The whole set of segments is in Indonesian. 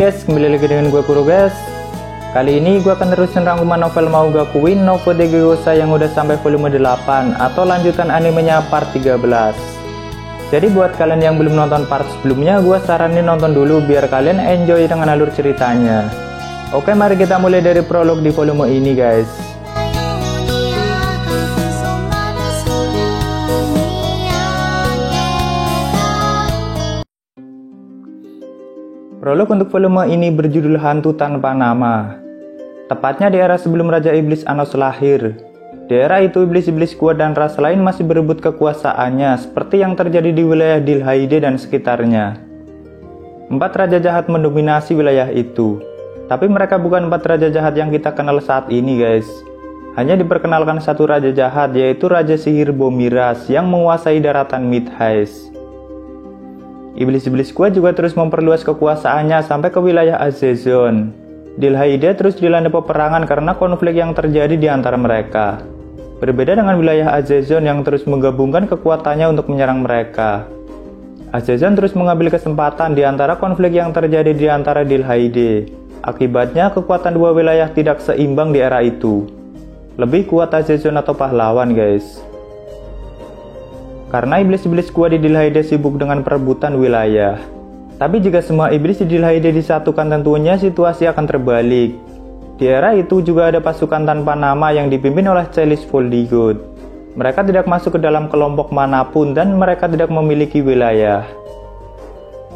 guys, kembali lagi dengan gue Kuro guys. Kali ini gue akan terusin rangkuman novel Maugakuin no Fudegegosa yang udah sampai volume 8 atau lanjutan animenya part 13. Jadi buat kalian yang belum nonton part sebelumnya, gue saranin nonton dulu biar kalian enjoy dengan alur ceritanya. Oke, mari kita mulai dari prolog di volume ini guys. Prolog untuk volume ini berjudul Hantu Tanpa Nama. Tepatnya di era sebelum Raja Iblis Anos lahir. Di era itu iblis-iblis kuat dan ras lain masih berebut kekuasaannya seperti yang terjadi di wilayah Dilhaide dan sekitarnya. 4 raja jahat mendominasi wilayah itu. Tapi mereka bukan 4 raja jahat yang kita kenal saat ini guys. Hanya diperkenalkan satu raja jahat, yaitu Raja Sihir Bomiras yang menguasai daratan Midheist. Iblis-iblis kuat juga terus memperluas kekuasaannya sampai ke wilayah Azezon. Dilhaide terus dilanda peperangan karena konflik yang terjadi di antara mereka. Berbeda dengan wilayah Azezon yang terus menggabungkan kekuatannya untuk menyerang mereka. Azezon terus mengambil kesempatan di antara konflik yang terjadi di antara Dilhaide. Akibatnya kekuatan dua wilayah tidak seimbang di era itu. Lebih kuat Azezon atau pahlawan guys. Karena iblis-iblis kuat di Dilhaide sibuk dengan perebutan wilayah. Tapi jika semua iblis di Dilhaide disatukan, tentunya situasi akan terbalik. Di era itu juga ada pasukan tanpa nama yang dipimpin oleh Celis Voldigoth. Mereka tidak masuk ke dalam kelompok manapun dan mereka tidak memiliki wilayah.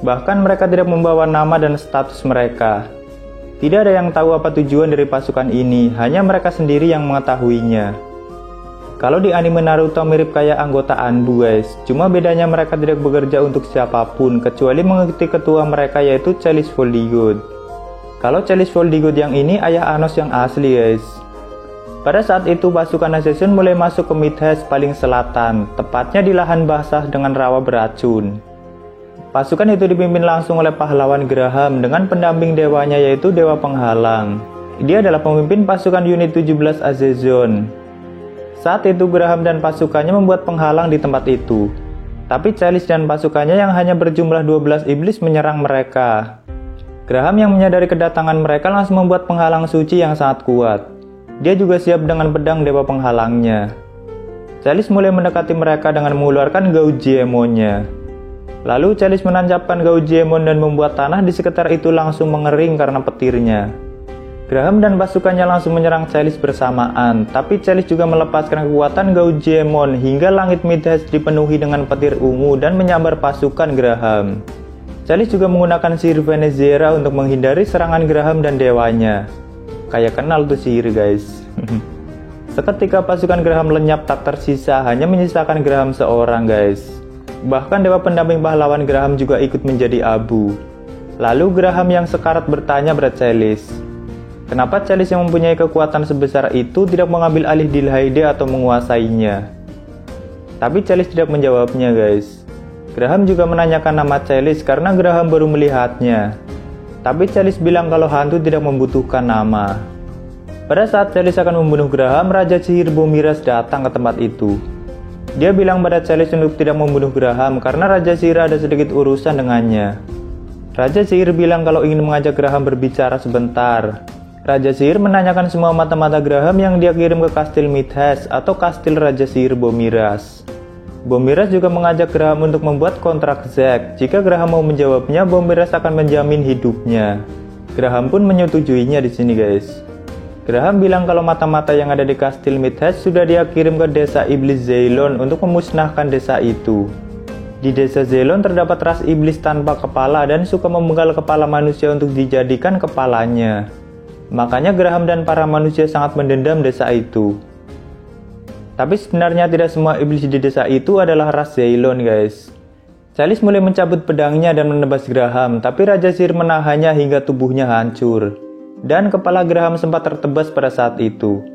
Bahkan mereka tidak membawa nama dan status mereka. Tidak ada yang tahu apa tujuan dari pasukan ini, hanya mereka sendiri yang mengetahuinya. Kalau di anime Naruto mirip kayak anggota Anbu guys, cuma bedanya mereka tidak bekerja untuk siapapun kecuali mengikuti ketua mereka yaitu Celis Voldigoth. Kalau Celis Voldigoth yang ini ayah Anos yang asli guys. Pada saat itu pasukan Azezon mulai masuk ke Midheist paling selatan, tepatnya di lahan basah dengan rawa beracun. Pasukan itu dipimpin langsung oleh pahlawan Graham dengan pendamping dewanya yaitu Dewa Penghalang. Dia adalah pemimpin pasukan unit 17 Azezon. Saat itu Graham dan pasukannya membuat penghalang di tempat itu. Tapi Celis dan pasukannya yang hanya berjumlah 12 iblis menyerang mereka. Graham yang menyadari kedatangan mereka langsung membuat penghalang suci yang sangat kuat. Dia juga siap dengan pedang dewa penghalangnya. Celis mulai mendekati mereka dengan mengeluarkan Gaujiemon-nya. Lalu Celis menancapkan Gaujiemon dan membuat tanah di sekitar itu langsung mengering karena petirnya. Graham dan pasukannya langsung menyerang Celis bersamaan, tapi Celis juga melepaskan kekuatan Gaujiemon hingga langit Midheist dipenuhi dengan petir ungu dan menyambar pasukan Graham. Celis juga menggunakan sihir Venezera untuk menghindari serangan Graham dan dewanya. Kayak kenal tuh sihir guys. Seketika pasukan Graham lenyap tak tersisa, hanya menyisakan Graham seorang guys. Bahkan dewa pendamping pahlawan Graham juga ikut menjadi abu. Lalu Graham yang sekarat bertanya pada Celis, kenapa Celis yang mempunyai kekuatan sebesar itu tidak mengambil alih Dilhaide atau menguasainya? Tapi Celis tidak menjawabnya guys. Graham juga menanyakan nama Celis karena Graham baru melihatnya. Tapi Celis bilang kalau hantu tidak membutuhkan nama. Pada saat Celis akan membunuh Graham, Raja Sihir Bomiras datang ke tempat itu. Dia bilang pada Celis untuk tidak membunuh Graham karena Raja Sihir ada sedikit urusan dengannya. Raja Sihir bilang kalau ingin mengajak Graham berbicara sebentar. Raja Sihir menanyakan semua mata-mata Graham yang dia kirim ke kastil Midheist atau kastil Raja Sihir Bomiras. Bomiras juga mengajak Graham untuk membuat kontrak Zack. Jika Graham mau menjawabnya, Bomiras akan menjamin hidupnya. Graham pun menyetujuinya di sini guys. Graham bilang kalau mata-mata yang ada di kastil Midheist sudah dia kirim ke desa iblis Zeylon untuk memusnahkan desa itu. Di desa Zeylon terdapat ras iblis tanpa kepala dan suka memenggal kepala manusia untuk dijadikan kepalanya. Makanya Graham dan para manusia sangat mendendam desa itu. Tapi sebenarnya tidak semua iblis di desa itu adalah ras Zeylon guys. Celis mulai mencabut pedangnya dan menebas Graham, tapi Raja Sihir menahannya hingga tubuhnya hancur. Dan kepala Graham sempat tertebas pada saat itu.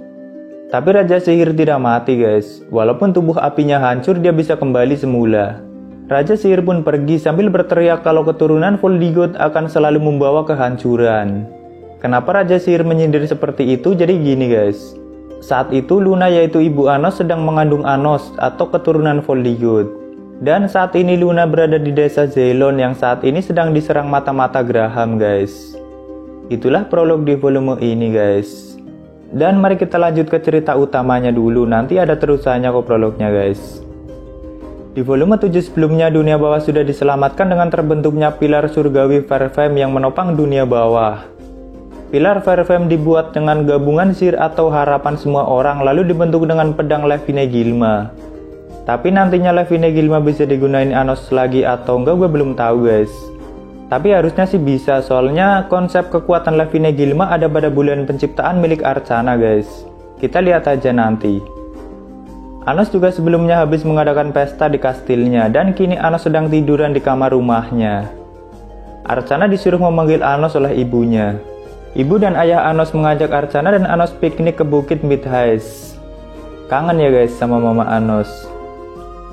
Tapi Raja Sihir tidak mati guys. Walaupun tubuh apinya hancur, dia bisa kembali semula. Raja Sihir pun pergi sambil berteriak kalau keturunan Voldigoth akan selalu membawa kehancuran. Kenapa Raja Sihir menyindir seperti itu? Jadi gini guys. Saat itu Luna yaitu ibu Anos sedang mengandung Anos atau keturunan Voldigoth. Dan saat ini Luna berada di desa Zeylon yang saat ini sedang diserang mata-mata Graham guys. Itulah prolog di volume ini guys. Dan mari kita lanjut ke cerita utamanya dulu, nanti ada terusannya kok prolognya guys. Di volume 7 sebelumnya, dunia bawah sudah diselamatkan dengan terbentuknya pilar surgawi Fairfame yang menopang dunia bawah. Pilar Fairfame dibuat dengan gabungan sihir atau harapan semua orang, lalu dibentuk dengan pedang Levine Gilma. Tapi nantinya Levine Gilma bisa digunain Anos lagi atau enggak gue belum tahu guys. Tapi harusnya sih bisa, soalnya konsep kekuatan Levine Gilma ada pada bulan penciptaan milik Arcana guys. Kita lihat aja nanti. Anos juga sebelumnya habis mengadakan pesta di kastilnya, dan kini Anos sedang tiduran di kamar rumahnya. Arcana disuruh memanggil Anos oleh ibunya. Ibu dan ayah Anos mengajak Arcana dan Anos piknik ke Bukit Midheist. Kangen ya guys sama mama Anos.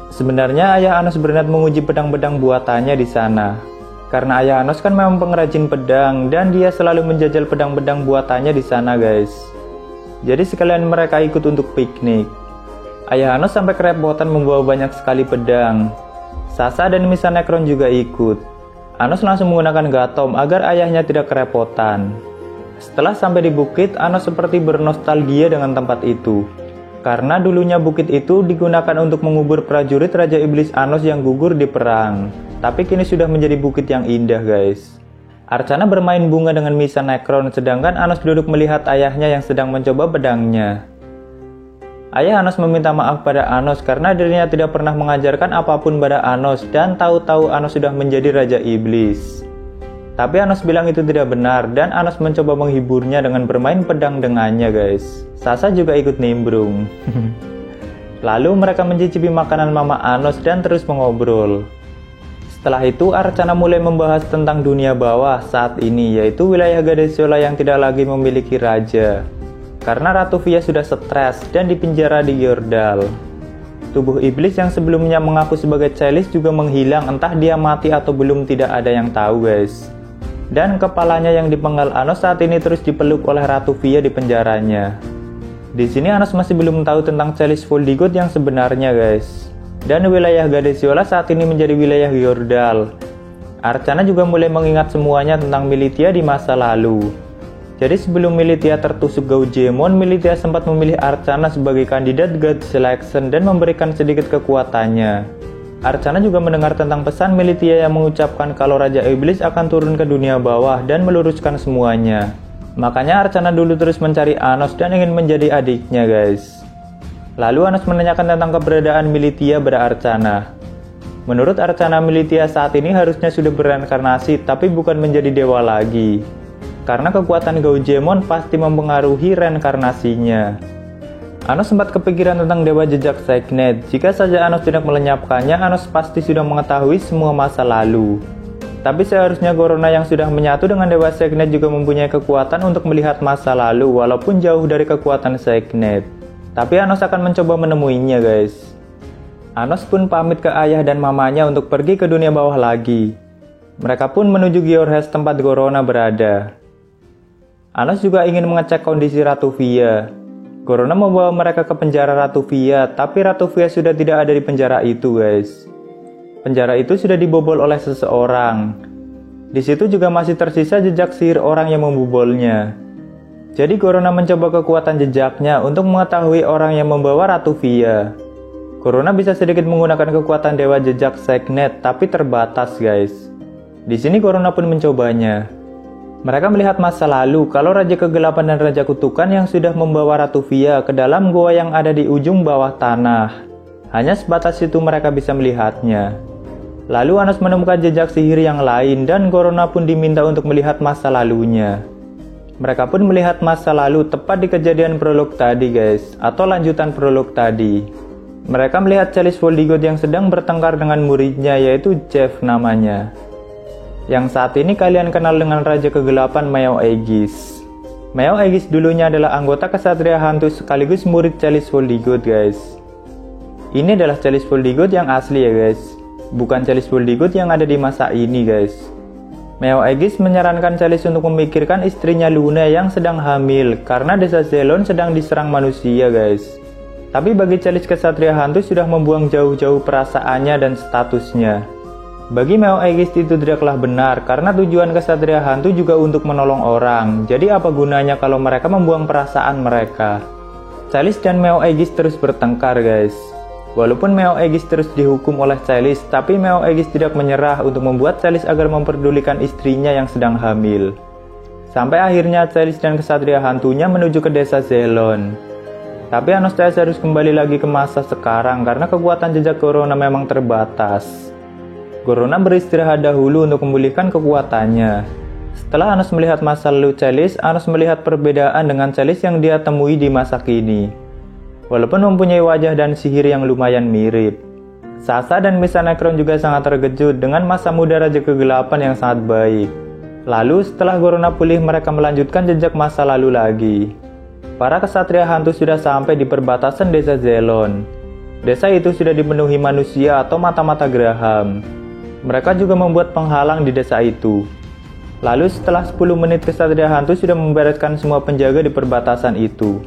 Sebenarnya ayah Anos berniat menguji pedang-pedang buatannya di sana. Karena ayah Anos kan memang pengrajin pedang dan dia selalu menjajal pedang-pedang buatannya di sana guys. Jadi sekalian mereka ikut untuk piknik. Ayah Anos sampai kerepotan membawa banyak sekali pedang. Sasa dan Misa Necron juga ikut. Anos langsung menggunakan Gatom agar ayahnya tidak kerepotan. Setelah sampai di bukit, Anos seperti bernostalgia dengan tempat itu. Karena dulunya bukit itu digunakan untuk mengubur prajurit Raja Iblis Anos yang gugur di perang. Tapi kini sudah menjadi bukit yang indah guys. Arcana bermain bunga dengan Misa Necron, sedangkan Anos duduk melihat ayahnya yang sedang mencoba pedangnya. Ayah Anos meminta maaf pada Anos karena dirinya tidak pernah mengajarkan apapun pada Anos dan tahu-tahu Anos sudah menjadi Raja Iblis. Tapi Anos bilang itu tidak benar dan Anos mencoba menghiburnya dengan bermain pedang dengannya guys. Sasa juga ikut nimbrung. Lalu mereka mencicipi makanan mama Anos dan terus mengobrol. Setelah itu Arcana mulai membahas tentang dunia bawah saat ini, yaitu wilayah Gadesiola yang tidak lagi memiliki raja. Karena Ratu Via sudah stres dan dipenjara di Yordal. Tubuh iblis yang sebelumnya mengaku sebagai Chalice juga menghilang, entah dia mati atau belum tidak ada yang tahu guys. Dan kepalanya yang dipenggal Anos saat ini terus dipeluk oleh Ratu Via di penjaranya. Di sini Anos masih belum tahu tentang Chalice Voldigoth yang sebenarnya guys. Dan wilayah Gadesiola saat ini menjadi wilayah Yordal. Arcana juga mulai mengingat semuanya tentang Militia di masa lalu. Jadi sebelum Militia tertusuk Gaugemon, Militia sempat memilih Arcana sebagai kandidat God Selection dan memberikan sedikit kekuatannya. Arcana juga mendengar tentang pesan Militia yang mengucapkan kalau Raja Iblis akan turun ke dunia bawah dan meluruskan semuanya. Makanya Arcana dulu terus mencari Anos dan ingin menjadi adiknya guys. Lalu Anos menanyakan tentang keberadaan Militia pada Arcana. Menurut Arcana, Militia saat ini harusnya sudah bereinkarnasi tapi bukan menjadi dewa lagi. Karena kekuatan Gaugemon pasti mempengaruhi reinkarnasinya. Anos sempat kepikiran tentang Dewa Jejak Signet. Jika saja Anos tidak melenyapkannya, Anos pasti sudah mengetahui semua masa lalu. Tapi seharusnya Corona yang sudah menyatu dengan Dewa Signet juga mempunyai kekuatan untuk melihat masa lalu walaupun jauh dari kekuatan Signet. Tapi Anos akan mencoba menemuinya guys. Anos pun pamit ke ayah dan mamanya untuk pergi ke dunia bawah lagi. Mereka pun menuju Giorhes tempat Corona berada. Anos juga ingin mengecek kondisi Ratu Via. Corona membawa mereka ke penjara Ratu Via, tapi Ratu Via sudah tidak ada di penjara itu guys. Penjara itu sudah dibobol oleh seseorang. Di situ juga masih tersisa jejak sihir orang yang membobolnya. Jadi Corona mencoba kekuatan jejaknya untuk mengetahui orang yang membawa Ratu Via. Corona bisa sedikit menggunakan kekuatan Dewa Jejak Signet, tapi terbatas guys. Di sini Corona pun mencobanya. Mereka melihat masa lalu kalau Raja Kegelapan dan Raja Kutukan yang sudah membawa Ratu Via ke dalam gua yang ada di ujung bawah tanah. Hanya sebatas itu mereka bisa melihatnya. Lalu Anos menemukan jejak sihir yang lain dan Corona pun diminta untuk melihat masa lalunya. Mereka pun melihat masa lalu tepat di kejadian prolog tadi guys, atau lanjutan prolog tadi. Mereka melihat Chalice Voldigoth yang sedang bertengkar dengan muridnya yaitu Jeff namanya. Yang saat ini kalian kenal dengan Raja Kegelapan Meow Aegis. Meow Aegis dulunya adalah anggota kesatria hantu sekaligus murid Chalice Voldigoth guys. Ini adalah Chalice Voldigoth yang asli ya guys, bukan Chalice Voldigoth yang ada di masa ini guys. Meow Aegis menyarankan Chalice untuk memikirkan istrinya Luna yang sedang hamil karena desa Zelon sedang diserang manusia guys. Tapi bagi Chalice kesatria hantu sudah membuang jauh-jauh perasaannya dan statusnya. Bagi Meo Aegis itu tidaklah benar, karena tujuan kesatria hantu juga untuk menolong orang. Jadi apa gunanya kalau mereka membuang perasaan mereka? Chalice dan Meo Aegis terus bertengkar guys. Walaupun Meo Aegis terus dihukum oleh Chalice, tapi Meo Aegis tidak menyerah untuk membuat Chalice agar memperdulikan istrinya yang sedang hamil. Sampai akhirnya Chalice dan kesatria hantunya menuju ke desa Zelon. Tapi Anastasia harus kembali lagi ke masa sekarang karena kekuatan jejak Corona memang terbatas. Corona beristirahat dahulu untuk memulihkan kekuatannya. Setelah Anos melihat masa lalu Chalice, Anos melihat perbedaan dengan Chalice yang dia temui di masa kini. Walaupun mempunyai wajah dan sihir yang lumayan mirip. Sasa dan Misa Necron juga sangat terkejut dengan masa muda Raja Kegelapan yang sangat baik. Lalu setelah Corona pulih, mereka melanjutkan jejak masa lalu lagi. Para kesatria hantu sudah sampai di perbatasan desa Zelon. Desa itu sudah dipenuhi manusia atau mata-mata geraham. Mereka juga membuat penghalang di desa itu. Lalu setelah 10 menit kesatria hantu sudah membereskan semua penjaga di perbatasan itu.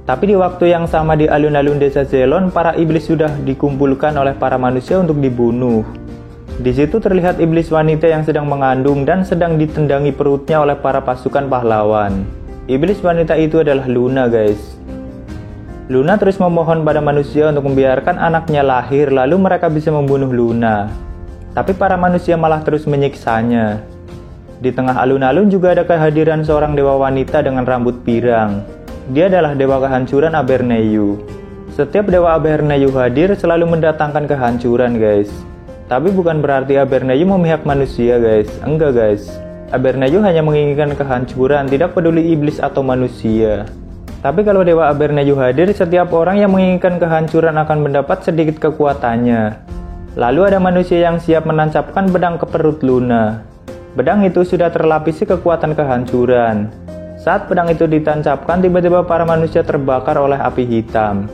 Tapi di waktu yang sama di alun-alun desa Zelon, para iblis sudah dikumpulkan oleh para manusia untuk dibunuh. Di situ terlihat iblis wanita yang sedang mengandung dan sedang ditendangi perutnya oleh para pasukan pahlawan. Iblis wanita itu adalah Luna guys. Luna terus memohon pada manusia untuk membiarkan anaknya lahir lalu mereka bisa membunuh Luna. Tapi para manusia malah terus menyiksanya. Di tengah alun-alun juga ada kehadiran seorang dewa wanita dengan rambut pirang. Dia adalah dewa kehancuran Aberneyu. Setiap dewa Aberneyu hadir selalu mendatangkan kehancuran guys. Tapi bukan berarti Aberneyu memihak manusia guys. Enggak guys. Aberneyu hanya menginginkan kehancuran, tidak peduli iblis atau manusia. Tapi kalau dewa Aberneyu hadir, setiap orang yang menginginkan kehancuran akan mendapat sedikit kekuatannya. Lalu ada manusia yang siap menancapkan pedang ke perut Luna. Pedang itu sudah terlapisi kekuatan kehancuran. Saat pedang itu ditancapkan, tiba-tiba para manusia terbakar oleh api hitam.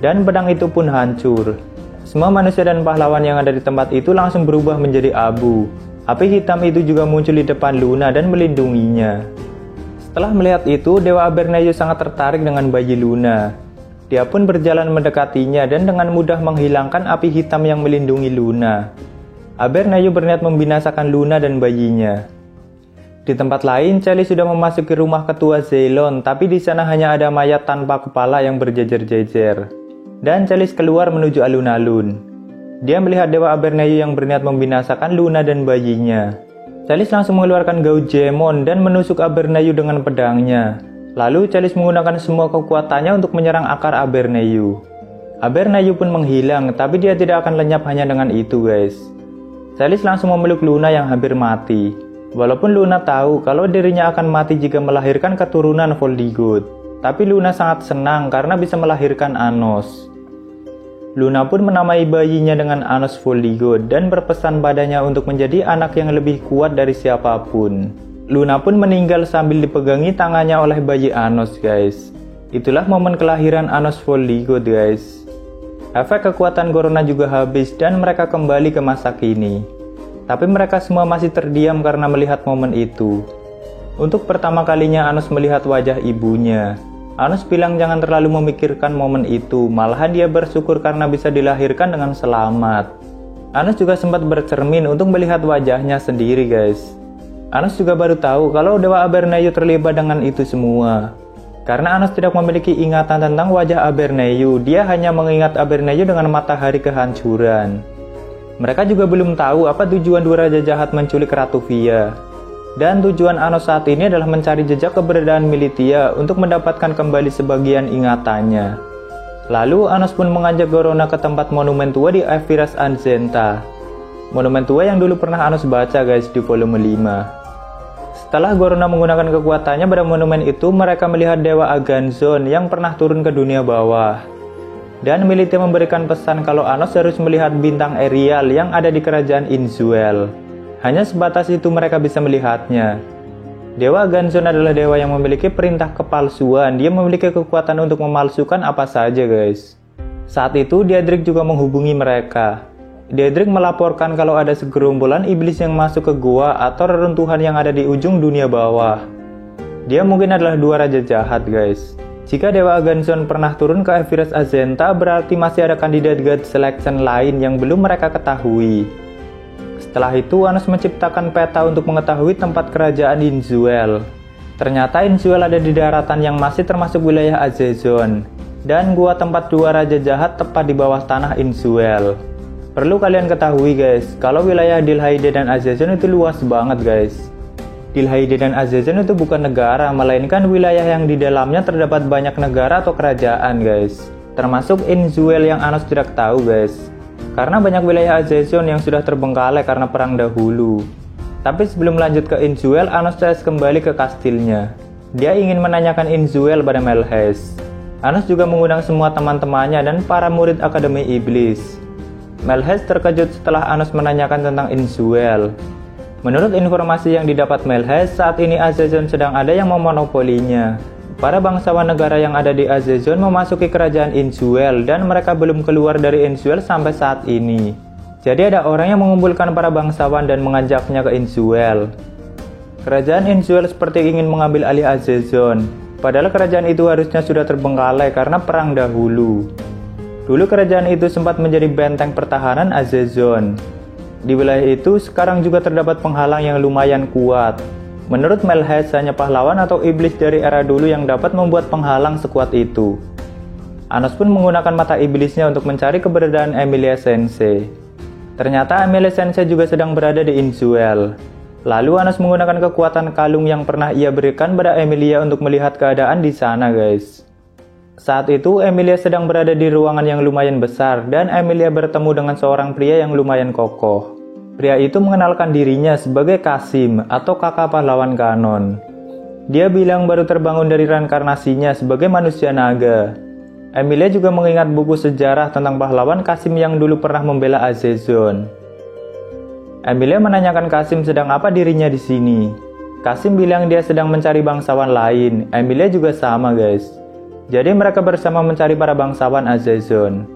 Dan pedang itu pun hancur. Semua manusia dan pahlawan yang ada di tempat itu langsung berubah menjadi abu. Api hitam itu juga muncul di depan Luna dan melindunginya. Setelah melihat itu, Dewa Aberneyu sangat tertarik dengan bayi Luna. Dia pun berjalan mendekatinya dan dengan mudah menghilangkan api hitam yang melindungi Luna. Aberneyu berniat membinasakan Luna dan bayinya. Di tempat lain, Chalice sudah memasuki rumah ketua Zelon, tapi di sana hanya ada mayat tanpa kepala yang berjejer-jejer. Dan Chalice keluar menuju alun-alun. Dia melihat Dewa Aberneyu yang berniat membinasakan Luna dan bayinya. Chalice langsung mengeluarkan Gaujemon dan menusuk Aberneyu dengan pedangnya. Lalu Chalice menggunakan semua kekuatannya untuk menyerang akar Aberneyu. Aberneyu pun menghilang, tapi dia tidak akan lenyap hanya dengan itu guys. Chalice langsung memeluk Luna yang hampir mati. Walaupun Luna tahu kalau dirinya akan mati jika melahirkan keturunan Voldigoth. Tapi Luna sangat senang karena bisa melahirkan Anos. Luna pun menamai bayinya dengan Anos Voldigoth dan berpesan padanya untuk menjadi anak yang lebih kuat dari siapapun. Luna pun meninggal sambil dipegangi tangannya oleh bayi Anos guys. Itulah momen kelahiran Anos Voldigoth guys. Efek kekuatan Corona juga habis dan mereka kembali ke masa kini. Tapi mereka semua masih terdiam karena melihat momen itu. Untuk pertama kalinya Anos melihat wajah ibunya. Anos bilang jangan terlalu memikirkan momen itu, malahan dia bersyukur karena bisa dilahirkan dengan selamat. Anos juga sempat bercermin untuk melihat wajahnya sendiri guys. Anos juga baru tahu kalau Dewa Aberneyu terlibat dengan itu semua. Karena Anos tidak memiliki ingatan tentang wajah Aberneyu, dia hanya mengingat Aberneyu dengan matahari kehancuran. Mereka juga belum tahu apa tujuan dua raja jahat menculik Ratu Via. Dan tujuan Anos saat ini adalah mencari jejak keberadaan Militia untuk mendapatkan kembali sebagian ingatannya. Lalu Anos pun mengajak Corona ke tempat monumen tua di Eviras Anzenta. Monumen tua yang dulu pernah Anos baca guys di volume 5. Setelah Corona menggunakan kekuatannya pada monumen itu, mereka melihat Dewa Aganzon yang pernah turun ke dunia bawah. Dan Militia memberikan pesan kalau Anos harus melihat bintang Erial yang ada di kerajaan Inzuel. Hanya sebatas itu mereka bisa melihatnya. Dewa Aganzon adalah dewa yang memiliki perintah kepalsuan. Dia memiliki kekuatan untuk memalsukan apa saja guys. Saat itu Daedric juga menghubungi mereka. Daedric melaporkan kalau ada segerombolan iblis yang masuk ke gua atau reruntuhan yang ada di ujung dunia bawah. Dia mungkin adalah dua raja jahat guys. Jika Dewa Aganzon pernah turun ke Eviras Azenta, berarti masih ada kandidat God Selection lain yang belum mereka ketahui. Setelah itu Anos menciptakan peta untuk mengetahui tempat kerajaan Inzuel. Ternyata Inzuel ada di daratan yang masih termasuk wilayah Azezon, dan gua tempat dua raja jahat tepat di bawah tanah Inzuel. Perlu kalian ketahui guys, kalau wilayah Dilhaide dan Azezon itu luas banget guys. Dilhaide dan Azezon itu bukan negara, melainkan wilayah yang di dalamnya terdapat banyak negara atau kerajaan guys. Termasuk Inzuel yang Anos tidak tahu guys. Karena banyak wilayah Azezon yang sudah terbengkalai karena perang dahulu. Tapi sebelum lanjut ke Inzuel, Anos kembali ke kastilnya. Dia ingin menanyakan Inzuel pada Melhes. Anos juga mengundang semua teman-temannya dan para murid Akademi Iblis. Melhes terkejut setelah Anos menanyakan tentang Inzuel. Menurut informasi yang didapat Melhes, saat ini Azezon sedang ada yang memonopolinya. Para bangsawan negara yang ada di Azezon memasuki kerajaan Inzuel dan mereka belum keluar dari Inzuel sampai saat ini. Jadi ada orang yang mengumpulkan para bangsawan dan mengajaknya ke Inzuel. Kerajaan Inzuel seperti ingin mengambil alih Azezon. Padahal kerajaan itu harusnya sudah terbengkalai karena perang dahulu. Dulu kerajaan itu sempat menjadi benteng pertahanan Azezon. Di wilayah itu sekarang juga terdapat penghalang yang lumayan kuat. Menurut Melhes, hanya pahlawan atau iblis dari era dulu yang dapat membuat penghalang sekuat itu. Anos pun menggunakan mata iblisnya untuk mencari keberadaan Emilia Sensei. Ternyata Emilia Sensei juga sedang berada di Inzuel. Lalu Anos menggunakan kekuatan kalung yang pernah ia berikan pada Emilia untuk melihat keadaan di sana guys. Saat itu Emilia sedang berada di ruangan yang lumayan besar dan Emilia bertemu dengan seorang pria yang lumayan kokoh. Pria itu mengenalkan dirinya sebagai Kasim atau kakak pahlawan kanon. Dia bilang baru terbangun dari reinkarnasinya sebagai manusia naga. Emilia juga mengingat buku sejarah tentang pahlawan Kasim yang dulu pernah membela Azezon. Emilia menanyakan Kasim sedang apa dirinya di sini. Kasim bilang dia sedang mencari bangsawan lain. Emilia juga sama guys. Jadi mereka bersama mencari para bangsawan Azezon.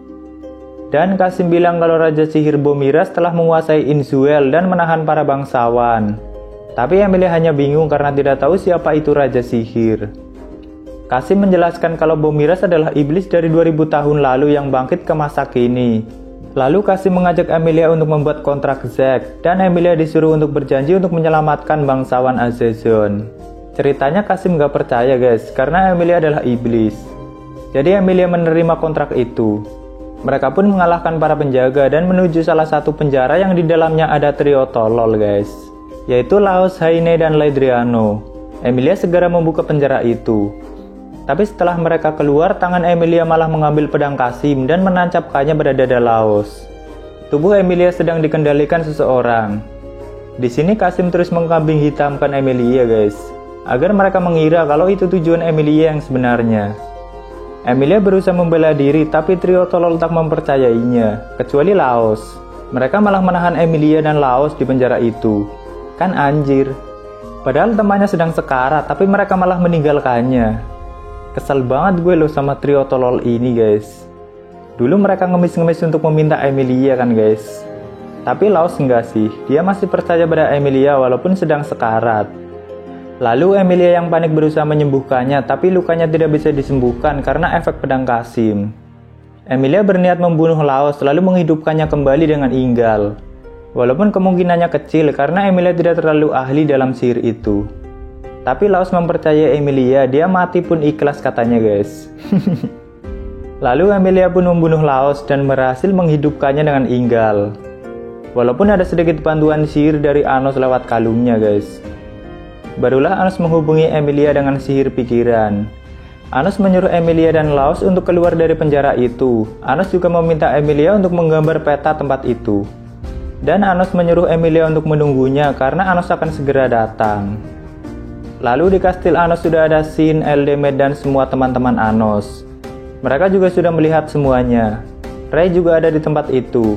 Dan Kasim bilang kalau Raja Sihir Bomiras telah menguasai Inzuel dan menahan para bangsawan. Tapi Emilia hanya bingung karena tidak tahu siapa itu Raja Sihir. Kasim menjelaskan kalau Bomiras adalah iblis dari 2000 tahun lalu yang bangkit ke masa kini. Lalu Kasim mengajak Emilia untuk membuat kontrak Zack, dan Emilia disuruh untuk berjanji untuk menyelamatkan bangsawan Azezon. Ceritanya Kasim gak percaya guys, karena Emilia adalah iblis. Jadi Emilia menerima kontrak itu. Mereka pun mengalahkan para penjaga dan menuju salah satu penjara yang di dalamnya ada trio tolol guys, yaitu Laos, Haine, dan Laedriano. Emilia segera membuka penjara itu. Tapi setelah mereka keluar, tangan Emilia malah mengambil pedang Kasim dan menancapkannya pada dada Laos. Tubuh Emilia sedang dikendalikan seseorang. Di sini Kasim terus mengkambing hitamkan Emilia guys, agar mereka mengira kalau itu tujuan Emilia yang sebenarnya. Emilia berusaha membela diri, tapi trio tolol tak mempercayainya, kecuali Laos. Mereka malah menahan Emilia dan Laos di penjara itu. Kan anjir. Padahal temannya sedang sekarat, tapi mereka malah meninggalkannya. Kesel banget gue loh sama trio tolol ini guys. Dulu mereka ngemis-ngemis untuk meminta Emilia kan guys. Tapi Laos enggak sih, dia masih percaya pada Emilia walaupun sedang sekarat. Lalu Emilia yang panik berusaha menyembuhkannya, tapi lukanya tidak bisa disembuhkan karena efek pedang Kasim. Emilia berniat membunuh Laos lalu menghidupkannya kembali dengan inggal. Walaupun kemungkinannya kecil karena Emilia tidak terlalu ahli dalam sihir itu. Tapi Laos mempercayai Emilia, dia mati pun ikhlas katanya guys. Lalu Emilia pun membunuh Laos dan berhasil menghidupkannya dengan inggal. Walaupun ada sedikit bantuan sihir dari Anos lewat kalungnya guys. Barulah Anos menghubungi Emilia dengan sihir pikiran. Anos menyuruh Emilia dan Laos untuk keluar dari penjara itu. Anos juga meminta Emilia untuk menggambar peta tempat itu. Dan Anos menyuruh Emilia untuk menunggunya karena Anos akan segera datang. Lalu di kastil Anos sudah ada Sin, Eldemed, dan semua teman-teman Anos. Mereka juga sudah melihat semuanya. Ray juga ada di tempat itu.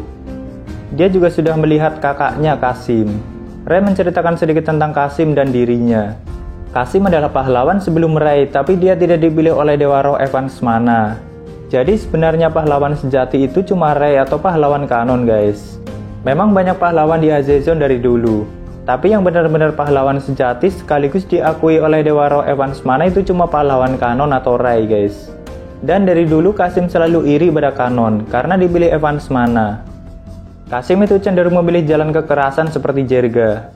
Dia juga sudah melihat kakaknya Kasim. Ray menceritakan sedikit tentang Kasim dan dirinya. Kasim adalah pahlawan sebelum Ray, tapi dia tidak dipilih oleh Dewa Roh Evansmana. Jadi sebenarnya pahlawan sejati itu cuma Ray atau pahlawan kanon guys. Memang banyak pahlawan di Azezon dari dulu. Tapi yang benar-benar pahlawan sejati sekaligus diakui oleh Dewa Roh Evansmana itu cuma pahlawan kanon atau Ray guys. Dan dari dulu Kasim selalu iri pada kanon karena dipilih Evansmana. Kasim itu cenderung memilih jalan kekerasan seperti Jerga.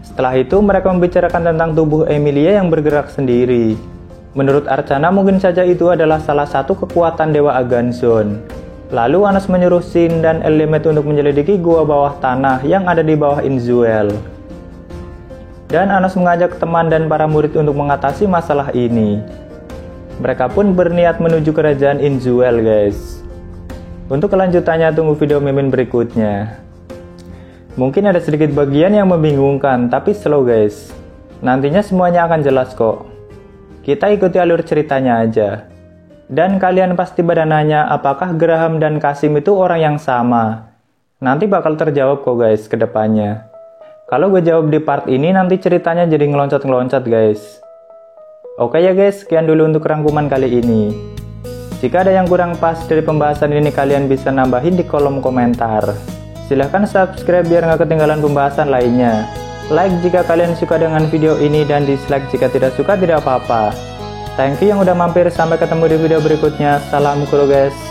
Setelah itu mereka membicarakan tentang tubuh Emilia yang bergerak sendiri. Menurut Archana mungkin saja itu adalah salah satu kekuatan Dewa Aganzon. Lalu Anas menyuruh Shin dan Ellimet untuk menyelidiki gua bawah tanah yang ada di bawah Inzuel. Dan Anas mengajak teman dan para murid untuk mengatasi masalah ini. Mereka pun berniat menuju kerajaan Inzuel guys. Untuk kelanjutannya tunggu video Mimin berikutnya. Mungkin ada sedikit bagian yang membingungkan, tapi slow guys. Nantinya semuanya akan jelas kok. Kita ikuti alur ceritanya aja. Dan kalian pasti pada nanya apakah Graham dan Kasim itu orang yang sama. Nanti bakal terjawab kok guys ke depannya. Kalau gue jawab di part ini nanti ceritanya jadi ngeloncat-ngeloncat guys. Oke ya guys, sekian dulu untuk rangkuman kali ini. Jika ada yang kurang pas dari pembahasan ini kalian bisa nambahin di kolom komentar. Silahkan subscribe biar nggak ketinggalan pembahasan lainnya. Like jika kalian suka dengan video ini dan dislike jika tidak suka tidak apa-apa. Thank you yang udah mampir, sampai ketemu di video berikutnya. Salam kuro guys.